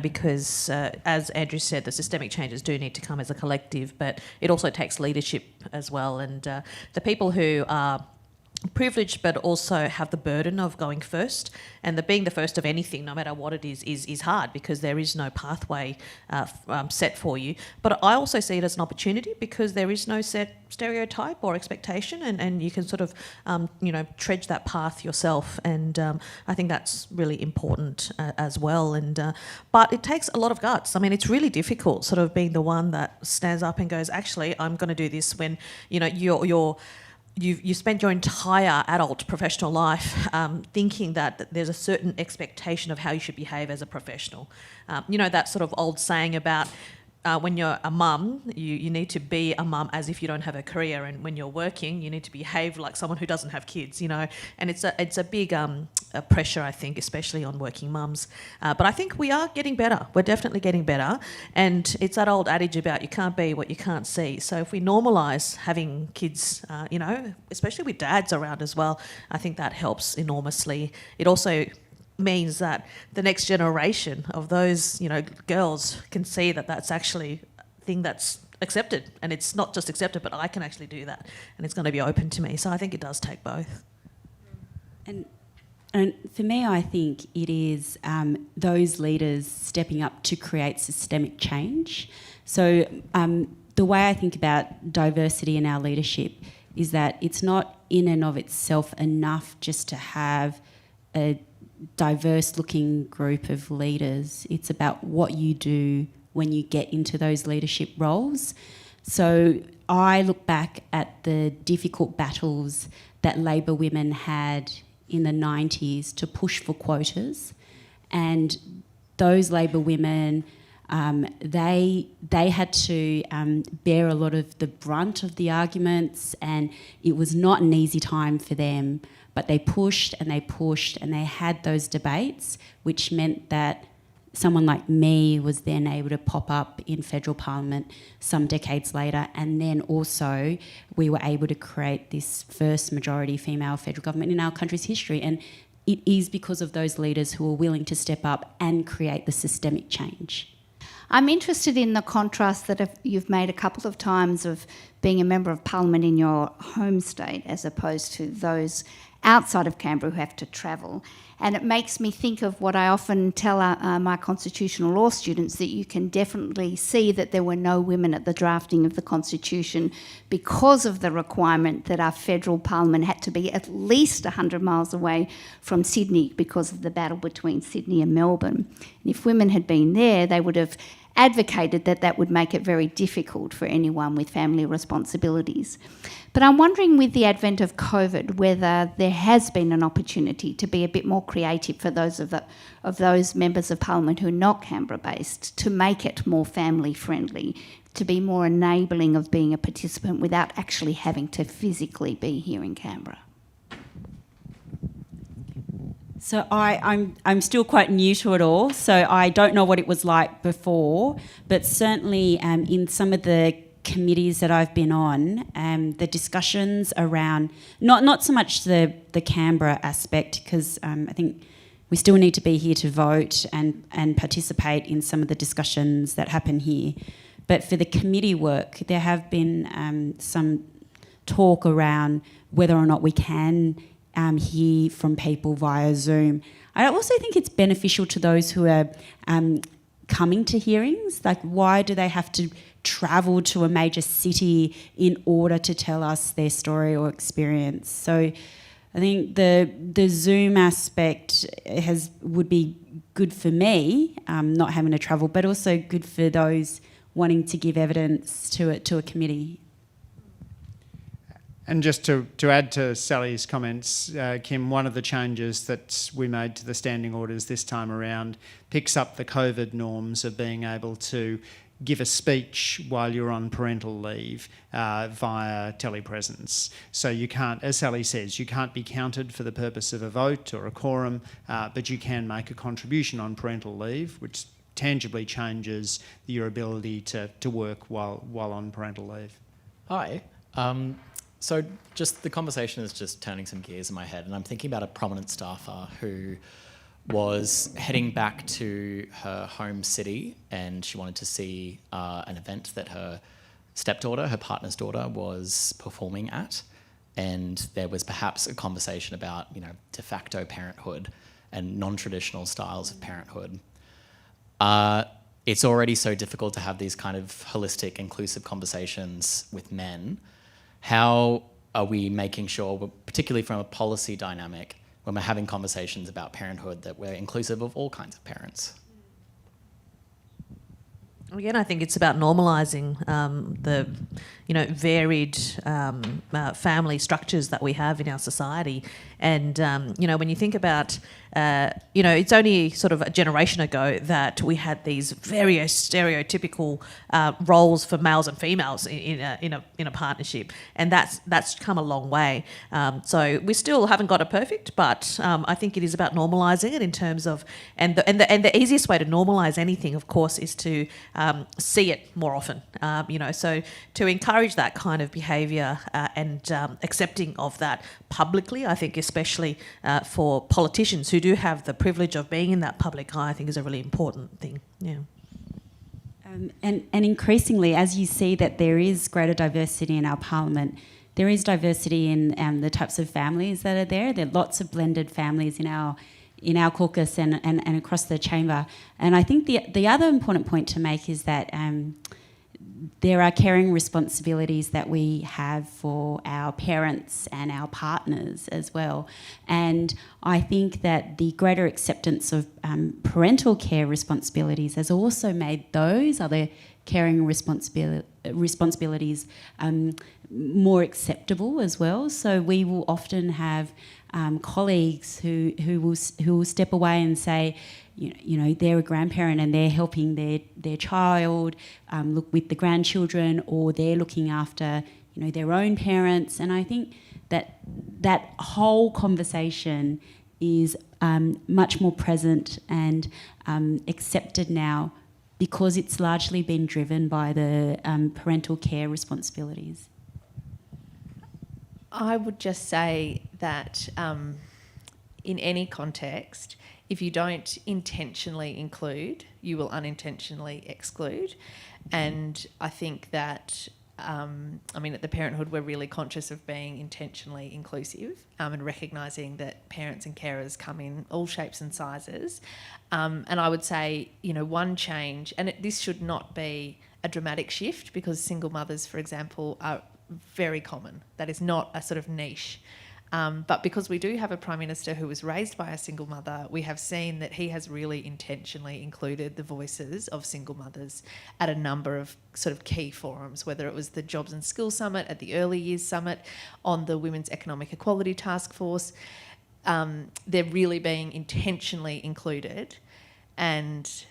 because as Andrew said, the systemic changes do need to come as a collective, but it also takes leadership as well. And the people who are privileged but also have the burden of going first, and being the first of anything, no matter what it is hard because there is no pathway set for you. But I also see it as an opportunity because there is no set stereotype or expectation, and you can sort of trudge that path yourself, and I think that's really important as well. And but it takes a lot of guts. I mean, it's really difficult sort of being the one that stands up and goes, "Actually, I'm going to do this," when you've spent your entire adult professional life thinking that there's a certain expectation of how you should behave as a professional. That sort of old saying about when you're a mum, you need to be a mum as if you don't have a career, and when you're working, you need to behave like someone who doesn't have kids, And it's a big pressure, I think, especially on working mums. But I think we are getting better. We're definitely getting better. And it's that old adage about you can't be what you can't see. So if we normalise having kids, especially with dads around as well, I think that helps enormously. It also means that the next generation of those, girls can see that that's actually a thing that's accepted, and it's not just accepted, but I can actually do that, and it's going to be open to me. So I think it does take both. And for me, I think it is those leaders stepping up to create systemic change. So the way I think about diversity in our leadership is that it's not in and of itself enough just to have a diverse-looking group of leaders. It's about what you do when you get into those leadership roles. So I look back at the difficult battles that Labor women had in the 90s to push for quotas, and those Labor women, they had to bear a lot of the brunt of the arguments, and it was not an easy time for them. But they pushed and they pushed, and they had those debates, which meant that someone like me was then able to pop up in federal parliament some decades later, and then also we were able to create this first majority female federal government in our country's history. And it is because of those leaders who are willing to step up and create the systemic change. I'm interested in the contrast that you've made a couple of times of being a member of parliament in your home state as opposed to those outside of Canberra who have to travel. And it makes me think of what I often tell my constitutional law students, that you can definitely see that there were no women at the drafting of the Constitution because of the requirement that our federal parliament had to be at least 100 miles away from Sydney because of the battle between Sydney and Melbourne. And if women had been there, they would have advocated that would make it very difficult for anyone with family responsibilities. But I'm wondering, with the advent of COVID, whether there has been an opportunity to be a bit more creative for those of those members of parliament who are not Canberra-based, to make it more family-friendly, to be more enabling of being a participant without actually having to physically be here in Canberra. So I'm still quite new to it all, so I don't know what it was like before, but certainly in some of the committees that I've been on, the discussions around, not so much the Canberra aspect, because I think we still need to be here to vote and participate in some of the discussions that happen here. But for the committee work, there have been some talk around whether or not we can hear from people via Zoom. I also think it's beneficial to those who are coming to hearings. Like, why do they have to travel to a major city in order to tell us their story or experience? So I think the Zoom aspect would be good for me, not having to travel, but also good for those wanting to give evidence to a committee. And just to add to Sally's comments, Kim, one of the changes that we made to the standing orders this time around picks up the COVID norms of being able to give a speech while you're on parental leave via telepresence. So you can't, as Sally says, you can't be counted for the purpose of a vote or a quorum, but you can make a contribution on parental leave, which tangibly changes your ability to work while on parental leave. Hi. So just the conversation is just turning some gears in my head, and I'm thinking about a prominent staffer who was heading back to her home city, and she wanted to see an event that her stepdaughter, her partner's daughter, was performing at, and there was perhaps a conversation about, you know, de facto parenthood and non-traditional styles of parenthood. It's already so difficult to have these kind of holistic, inclusive conversations with men. How are we making sure, particularly from a policy dynamic, when we're having conversations about parenthood, that we're inclusive of all kinds of parents? Again, I think it's about normalising the, varied family structures that we have in our society. And, when you think about, it's only sort of a generation ago that we had these very stereotypical roles for males and females in a partnership, and that's come a long way. So we still haven't got it perfect, but I think it is about normalising it in terms of, and the easiest way to normalise anything, of course, is to see it more often. So to encourage that kind of behaviour and accepting of that publicly, I think especially for politicians who do have the privilege of being in that public eye, I think is a really important thing. Yeah. And increasingly, as you see that there is greater diversity in our parliament, there is diversity in the types of families that are there. There are lots of blended families in our caucus and across the chamber. And I think the other important point to make is that there are caring responsibilities that we have for our parents and our partners as well. And I think that the greater acceptance of parental care responsibilities has also made those other caring responsibilities more acceptable as well. So we will often have colleagues who will step away and say, they're a grandparent and they're helping their child look with the grandchildren, or they're looking after their own parents. And I think that whole conversation is much more present and accepted now, because it's largely been driven by the parental care responsibilities. I would just say that in any context, if you don't intentionally include, you will unintentionally exclude. And I think that, at the Parenthood, we're really conscious of being intentionally inclusive and recognising that parents and carers come in all shapes and sizes. And I would say, one change, and this should not be a dramatic shift, because single mothers, for example, are very common. That is not a sort of niche. But because we do have a Prime Minister who was raised by a single mother, we have seen that he has really intentionally included the voices of single mothers at a number of sort of key forums, whether it was the Jobs and Skills Summit, at the Early Years Summit, on the Women's Economic Equality Task Force. They're really being intentionally included, and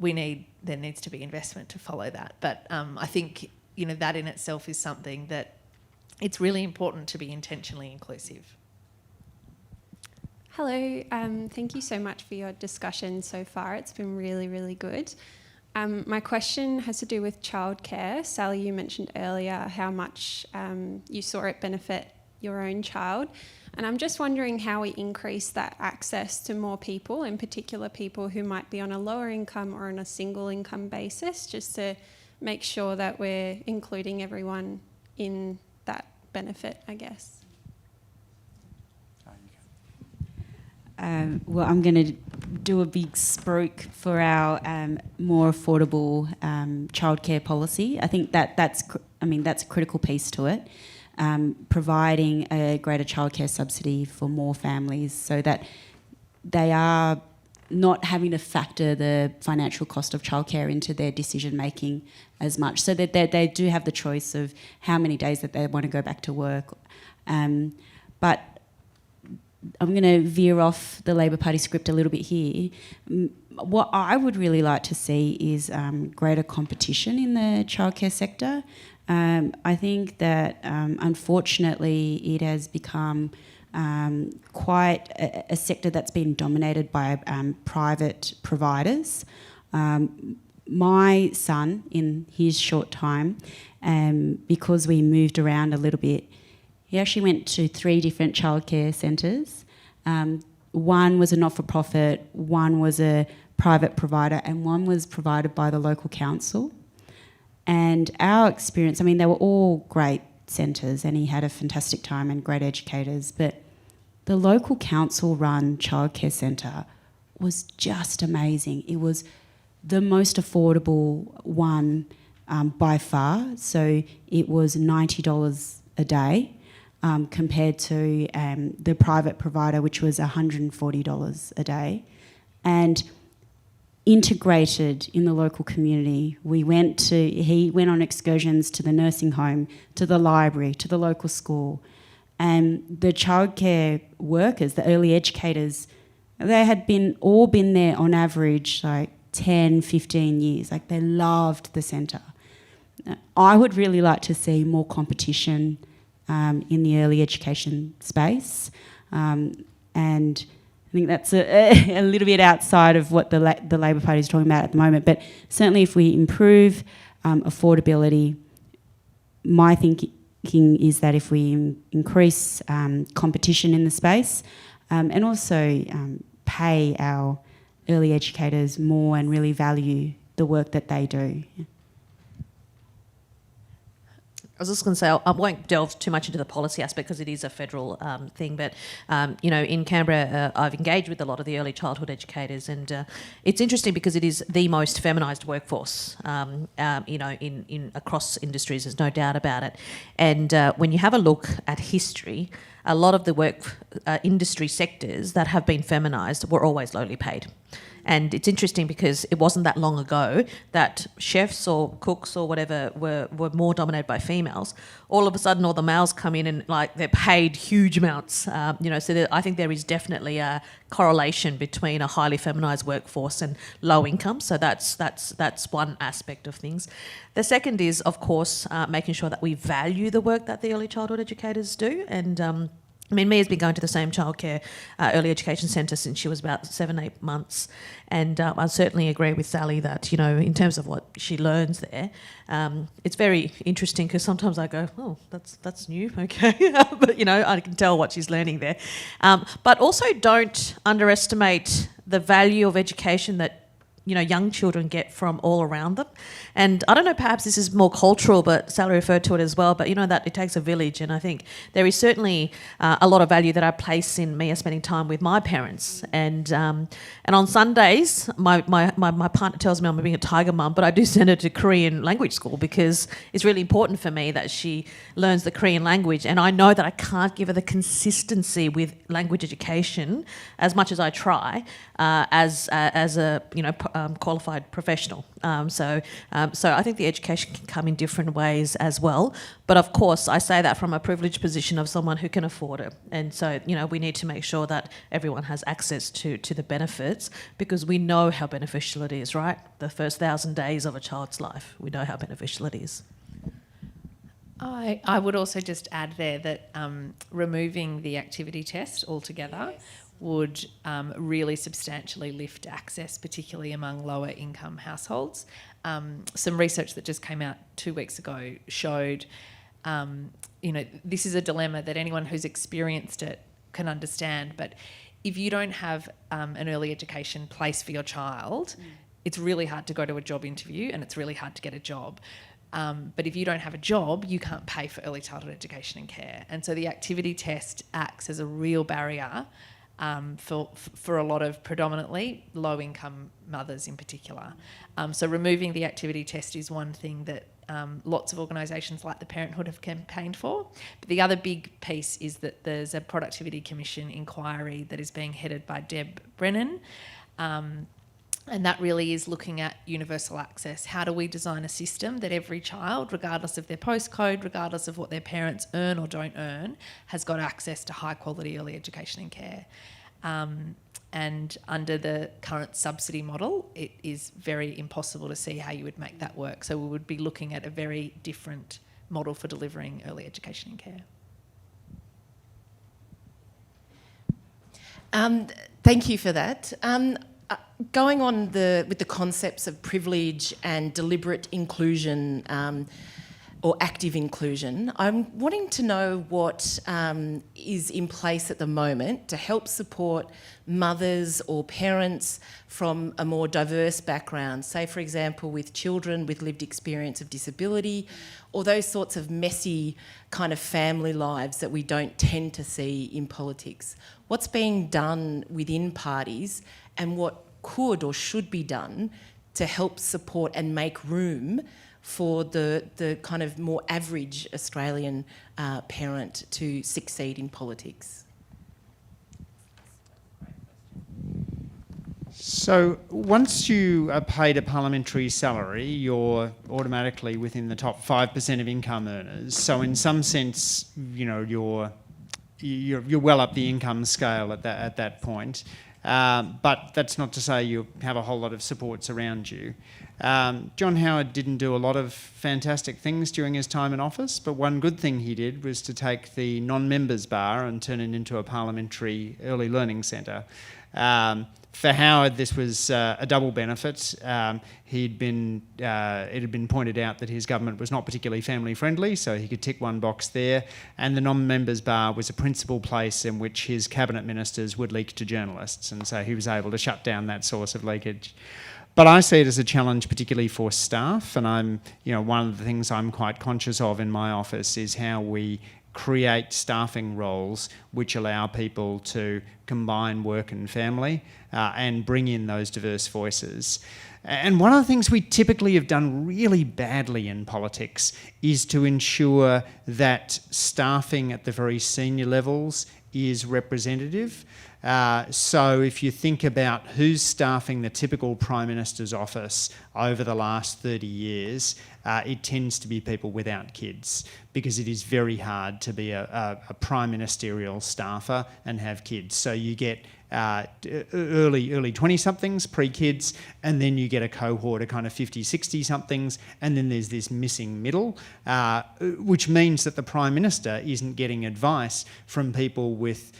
there needs to be investment to follow that. But I think, that in itself is something that it's really important to be intentionally inclusive. Hello, thank you so much for your discussion so far. It's been really, really good. My question has to do with childcare. Sally, you mentioned earlier how much you saw it benefit your own child. And I'm just wondering how we increase that access to more people, in particular people who might be on a lower income or on a single income basis, just to make sure that we're including everyone in that benefit, I guess. Well, I'm going to do a big spruik for our more affordable childcare policy. I think that's a critical piece to it. providing a greater childcare subsidy for more families so that they are not having to factor the financial cost of childcare into their decision making as much, so that they do have the choice of how many days that they want to go back to work. But I'm going to veer off the Labor Party script a little bit here. What I would really like to see is greater competition in the childcare sector. I think that unfortunately it has become quite a sector that's been dominated by private providers. My son, in his short time, because we moved around a little bit, he actually went to 3 different childcare centres. One was a not-for-profit, one was a private provider, and one was provided by the local council. And our experience, I mean, they were all great centres and he had a fantastic time and great educators, but the local council-run childcare centre was just amazing. It was the most affordable one by far. So it was $90 a day compared to the private provider, which was $140 a day. And integrated in the local community. He went on excursions to the nursing home, to the library, to the local school. And the childcare workers, the early educators, they had all been there on average like 10, 15 years. Like they loved the centre. I would really like to see more competition in the early education space. And I think that's a little bit outside of what the Labor Party is talking about at the moment. But certainly if we improve affordability, my thinking is that if we increase competition in the space and also pay our early educators more and really value the work that they do. I was just going to say, I won't delve too much into the policy aspect because it is a federal thing, but, in Canberra, I've engaged with a lot of the early childhood educators, and it's interesting because it is the most feminised workforce, in across industries, there's no doubt about it. And when you have a look at history, a lot of the work industry sectors that have been feminised were always lowly paid. And it's interesting because it wasn't that long ago that chefs or cooks or whatever were more dominated by females. All of a sudden, all the males come in and they're paid huge amounts. So I think there is definitely a correlation between a highly feminised workforce and low income. So that's one aspect of things. The second is, of course, making sure that we value the work that the early childhood educators do. And Mia's been going to the same childcare early education centre since she was about 7-8 months, and I certainly agree with Sally that, in terms of what she learns there, it's very interesting because sometimes I go, oh, that's new, okay, but I can tell what she's learning there. But also don't underestimate the value of education that young children get from all around them. And I don't know, perhaps this is more cultural, but Sally referred to it as well, but that it takes a village, and I think there is certainly a lot of value that I place in Mia spending time with my parents. And on Sundays, my partner tells me I'm being a tiger mum, but I do send her to Korean language school because it's really important for me that she learns the Korean language, and I know that I can't give her the consistency with language education as much as I try as a qualified professional. So I think the education can come in different ways as well. But of course, I say that from a privileged position of someone who can afford it. And so, we need to make sure that everyone has access to the benefits because we know how beneficial it is, right? The first 1,000 days of a child's life, we know how beneficial it is. I would also just add there that removing the activity test altogether would really substantially lift access, particularly among lower income households. Some research that just came out 2 weeks ago showed, this is a dilemma that anyone who's experienced it can understand, but if you don't have an early education place for your child, it's really hard to go to a job interview and it's really hard to get a job. But if you don't have a job, you can't pay for early childhood education and care. And so the activity test acts as a real barrier for a lot of predominantly low-income mothers in particular. So removing the activity test is one thing that lots of organisations like the Parenthood have campaigned for. But the other big piece is that there's a Productivity Commission inquiry that is being headed by Deb Brennan. And that really is looking at universal access. How do we design a system that every child, regardless of their postcode, regardless of what their parents earn or don't earn, has got access to high quality early education and care? And under the current subsidy model, it is very impossible to see how you would make that work. So we would be looking at a very different model for delivering early education and care. Thank you for that. Going on with the concepts of privilege and deliberate inclusion or active inclusion, I'm wanting to know what is in place at the moment to help support mothers or parents from a more diverse background, say for example with children with lived experience of disability, or those sorts of messy kind of family lives that we don't tend to see in politics. What's being done within parties and what could or should be done to help support and make room for the kind of more average Australian parent to succeed in politics? So once you are paid a parliamentary salary, you're automatically within the top 5% of income earners. So in some sense, you know, you're well up the income scale at that point. But that's not to say you have a whole lot of supports around you. John Howard didn't do a lot of fantastic things during his time in office, but one good thing he did was to take the non-members bar and turn it into a parliamentary early learning centre. For Howard, this was a double benefit. It had been pointed out that his government was not particularly family friendly, so he could tick one box there. And the non-members bar was a principal place in which his cabinet ministers would leak to journalists, and so he was able to shut down that source of leakage. But I see it as a challenge, particularly for staff, and one of the things I'm quite conscious of in my office is how we create staffing roles which allow people to combine work and family and bring in those diverse voices. And one of the things we typically have done really badly in politics is to ensure that staffing at the very senior levels is representative. So if you think about who's staffing the typical Prime Minister's office over the last 30 years, it tends to be people without kids, because it is very hard to be a prime ministerial staffer and have kids. So you get early 20-somethings, pre-kids, and then you get a cohort of kind of 50, 60-somethings, and then there's this missing middle, which means that the Prime Minister isn't getting advice from people with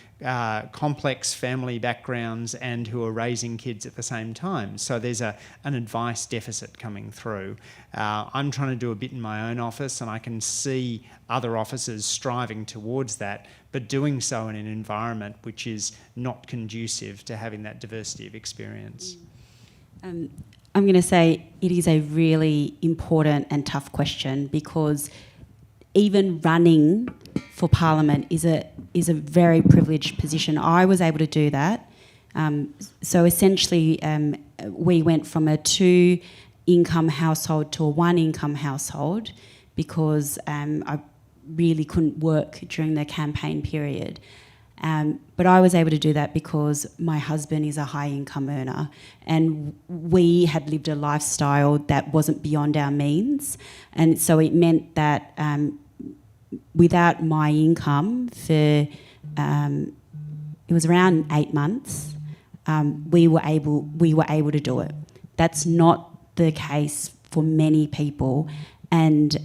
complex family backgrounds and who are raising kids at the same time. So there's an advice deficit coming through. I'm trying to do a bit in my own office, and I can see other offices striving towards that, but doing so in an environment which is not conducive to having that diversity of experience. I'm going to say it is a really important and tough question, because even running for Parliament is a very privileged position. I was able to do that. So essentially, we went from a 2-income household to a 1-income household because I really couldn't work during the campaign period. But I was able to do that because my husband is a high-income earner, and we had lived a lifestyle that wasn't beyond our means. And so it meant that without my income for it was around 8 months, we were able to do it. That's not the case for many people, and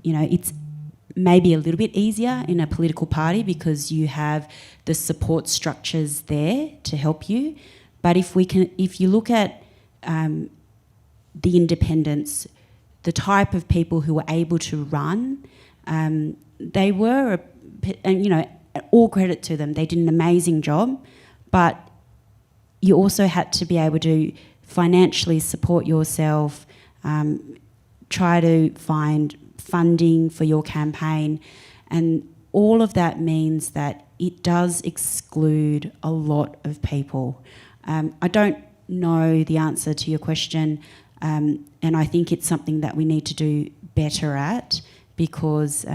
it's maybe a little bit easier in a political party because you have the support structures there to help you. But if you look at the independents, the type of people who were able to run, they were, all credit to them. They did an amazing job, but you also had to be able to financially support yourself, try to find funding for your campaign, and all of that means that it does exclude a lot of people. I don't know the answer to your question, and I think it's something that we need to do better at, because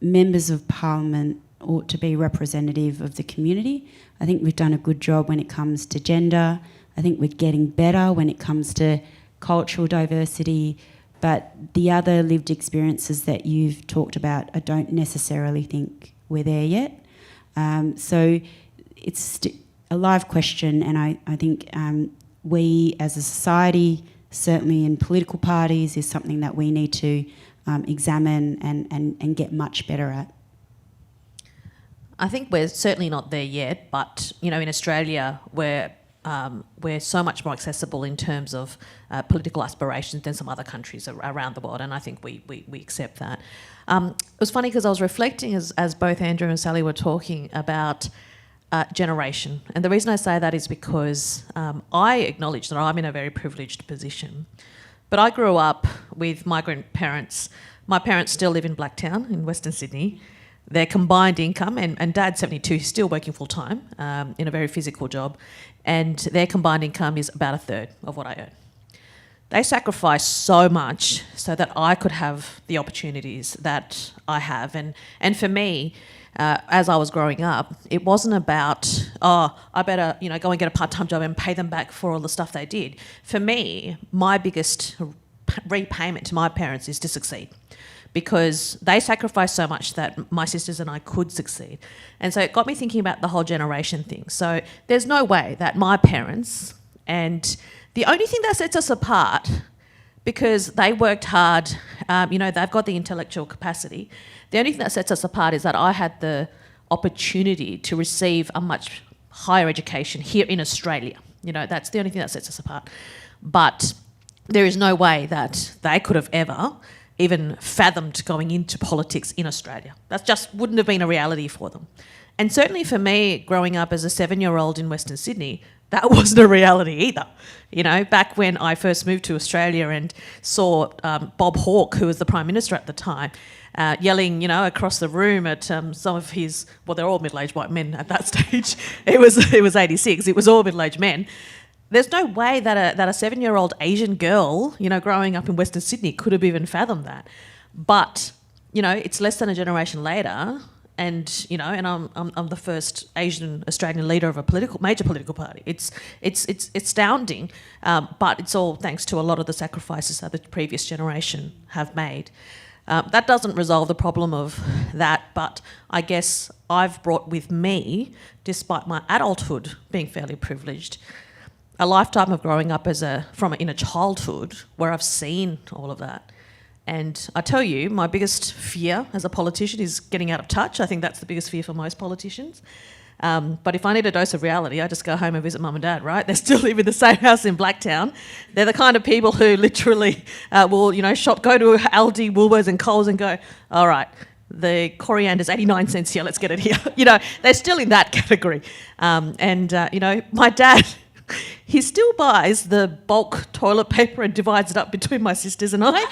members of Parliament ought to be representative of the community. I think we've done a good job when it comes to gender. I think we're getting better when it comes to cultural diversity. But the other lived experiences that you've talked about, I don't necessarily think we're there yet. So it's a live question, and I think we as a society, certainly in political parties, is something that we need to examine and get much better at. I think we're certainly not there yet, but in Australia we're so much more accessible in terms of political aspirations than some other countries around the world, and I think we accept that. It was funny because I was reflecting as both Andrew and Sally were talking about generation, and the reason I say that is because I acknowledge that I'm in a very privileged position, but I grew up with migrant parents. My parents still live in Blacktown in Western Sydney. Their combined income, and Dad's 72, he's still working full time in a very physical job, and their combined income is about a third of what I earn. They sacrificed so much so that I could have the opportunities that I have. And for me, as I was growing up, it wasn't about, I better go and get a part-time job and pay them back for all the stuff they did. For me, my biggest repayment to my parents is to succeed, because they sacrificed so much that my sisters and I could succeed. And so it got me thinking about the whole generation thing. So there's no way that my parents, and the only thing that sets us apart, because they worked hard, they've got the intellectual capacity, the only thing that sets us apart is that I had the opportunity to receive a much higher education here in Australia. That's the only thing that sets us apart. But there is no way that they could have ever even fathomed going into politics in Australia. That just wouldn't have been a reality for them. And certainly for me, growing up as a 7-year-old in Western Sydney, that wasn't a reality either. Back when I first moved to Australia and saw Bob Hawke, who was the Prime Minister at the time, yelling, across the room at some of his, well, they're all middle-aged white men at that stage. It was 86. It was all middle-aged men. There's no way that a 7-year-old Asian girl, growing up in Western Sydney could have even fathomed that. But, it's less than a generation later, and I'm the first Asian Australian leader of a major political party. It's astounding, but it's all thanks to a lot of the sacrifices that the previous generation have made. That doesn't resolve the problem of that, but I guess I've brought with me, despite my adulthood being fairly privileged, a lifetime of growing up in a childhood where I've seen all of that. And I tell you, my biggest fear as a politician is getting out of touch. I think that's the biggest fear for most politicians. But if I need a dose of reality, I just go home and visit mum and dad, right? They still live in the same house in Blacktown. They're the kind of people who literally will, go to Aldi, Woolworths and Coles and go, all right, the coriander's 89 cents here, let's get it here. They're still in that category. My dad, he still buys the bulk toilet paper and divides it up between my sisters and I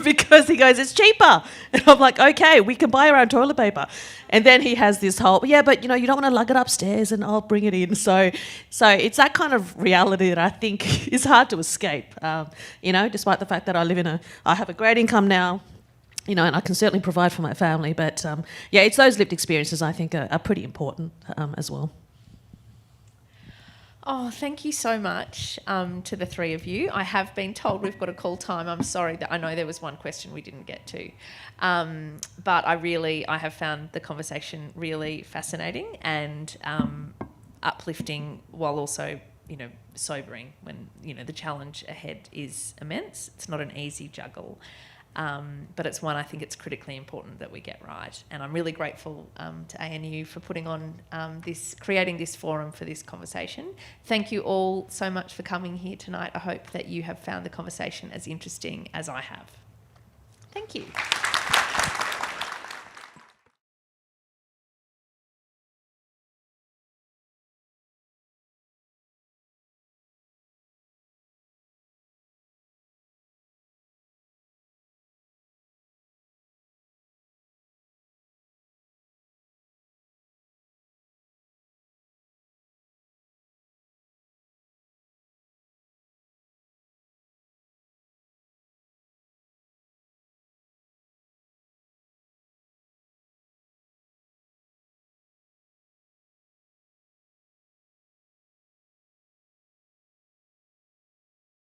because he goes, it's cheaper. And I'm like, okay, we can buy our own toilet paper. And then he has this whole, but you don't want to lug it upstairs and I'll bring it in. So it's that kind of reality that I think is hard to escape, despite the fact that I have a great income now, and I can certainly provide for my family. But it's those lived experiences I think are pretty important as well. Oh, thank you so much to the three of you. I have been told we've got a call time. I'm sorry that I know there was one question we didn't get to. But I have found the conversation really fascinating and uplifting, while also, sobering when, the challenge ahead is immense. It's not an easy juggle. But it's one I think it's critically important that we get right. And I'm really grateful to ANU for putting on creating this forum for this conversation. Thank you all so much for coming here tonight. I hope that you have found the conversation as interesting as I have. Thank you.